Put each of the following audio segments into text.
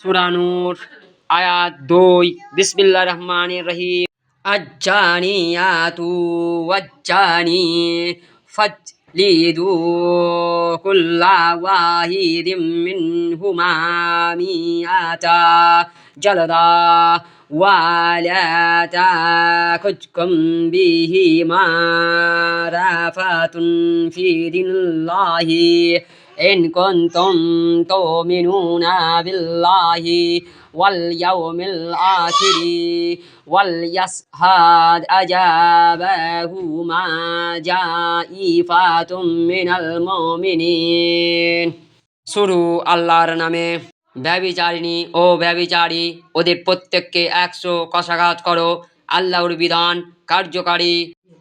সূরা নূর আয়াত 2 বিসমিল্লাহির রহমানির রহিম আজ্জানিয়াতু ওয়াজ্জানি ফাজলিদু কুল্লা ওয়াহিদিম মিনহুমা মিআতা জালদা ওয়ালা তাকুজকুম বিহিমা রাফাতুন ফি দিনিল্লাহি إن كنتم تؤمنون بالله واليوم الآخر وليشهد أجابهما جائفة من المؤمنين শুরু আল্লাহর নামে। ব্যভিচারিণী ও ব্যভিচারী ওদের প্রত্যেককে 100 কষাঘাত করো। আল্লাহর বিধান কার্যকারী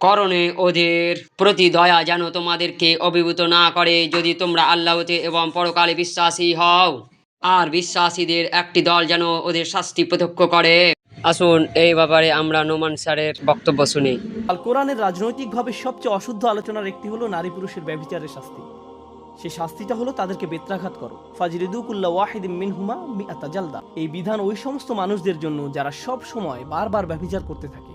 করণে ওদের প্রতি দয়া যেন তোমাদেরকে অভিভূত না করে, যদি তোমরা আল্লাহতে এবং পরকালে বিশ্বাসী হও। আর বিশ্বাসীদের একটি দল যেন ওদের শাস্তি প্রত্যক্ষ করে। আসুন এই ব্যাপারে আমরা নোমান স্যারের বক্তব্য শুনি। আল কোরআনের রাজনৈতিকভাবে সবচেয়ে অশুদ্ধ আলোচনার একটি হলো নারী পুরুষের ব্যভিচারের শাস্তি। সেই শাস্তিটা হলো তাদেরকে বেত্রাঘাত করো। ফাজরিদু কুল্লা ওয়াহিদিম মিনহুমা মিআতা জালদা। এই বিধান ওই সমস্ত মানুষদের জন্য যারা সব সময় বারবার ব্যভিচার করতে থাকে।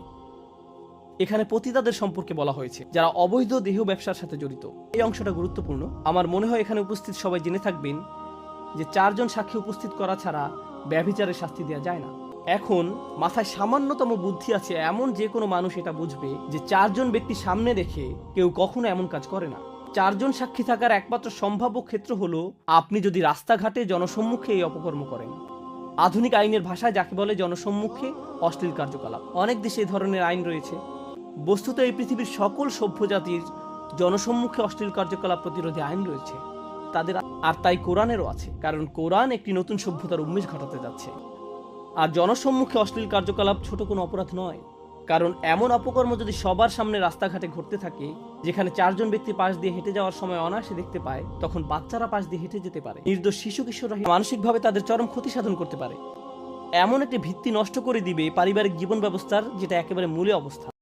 এখানে পতিতাদের সম্পর্কে বলা হয়েছে যারা অবৈধ দেহ ব্যবসার সাথে জড়িত। এই অংশটা গুরুত্বপূর্ণ। আমার মনে হয় এখানে উপস্থিত সবাই জেনে থাকবেন যে 4 জন সাক্ষী উপস্থিত করা ছাড়া ব্যভিচারের শাস্তি দেওয়া যায় না। এখন মাথায় সামান্যতম বুদ্ধি আছে এমন যে কোনো মানুষ এটা বুঝবে যে 4 জন ব্যক্তি সামনে রেখে কেউ কখনো এমন কাজ করে না। 4 জন সাক্ষী থাকার একমাত্র সম্ভাব্য ক্ষেত্র হলো আপনি যদি রাস্তাঘাটে জনসম্মুখে এই অপকর্ম করেন। আধুনিক আইনের ভাষায় যাকে বলে জনসম্মুখে অশ্লীল কার্যকলাপ। অনেক দেশে এই ধরনের আইন রয়েছে। বস্তুত এই পৃথিবীর সকল সভ্য জাতির জনসম্মুখে অশ্লীল কার্যকলাপ প্রতিরোধে আইন রয়েছে তাদের, আর তাই কোরআনেরও আছে, কারণ কোরআন একটি নতুন সভ্যতার উন্মেষ ঘটাতে যাচ্ছে। আর জনসম্মুখে অশ্লীল কার্যকলাপ ছোট কোনো অপরাধ নয়, কারণ এমন অপকর্ম যদি সবার সামনে রাস্তাঘাটে ঘটতে থাকে, যেখানে 4 জন ব্যক্তি পাশ দিয়ে হেঁটে যাওয়ার সময় অনায়াসে দেখতে পায়, তখন বাচ্চারা পাশ দিয়ে হেঁটে যেতে পারে। নির্দোষ শিশু কিশোররা মানসিকভাবে তাদের চরম ক্ষতি সাধন করতে পারে। এমন একটি ভিত্তি নষ্ট করে দিবে পারিবারিক জীবন ব্যবস্থার, যেটা একেবারে মূলে অবস্থা।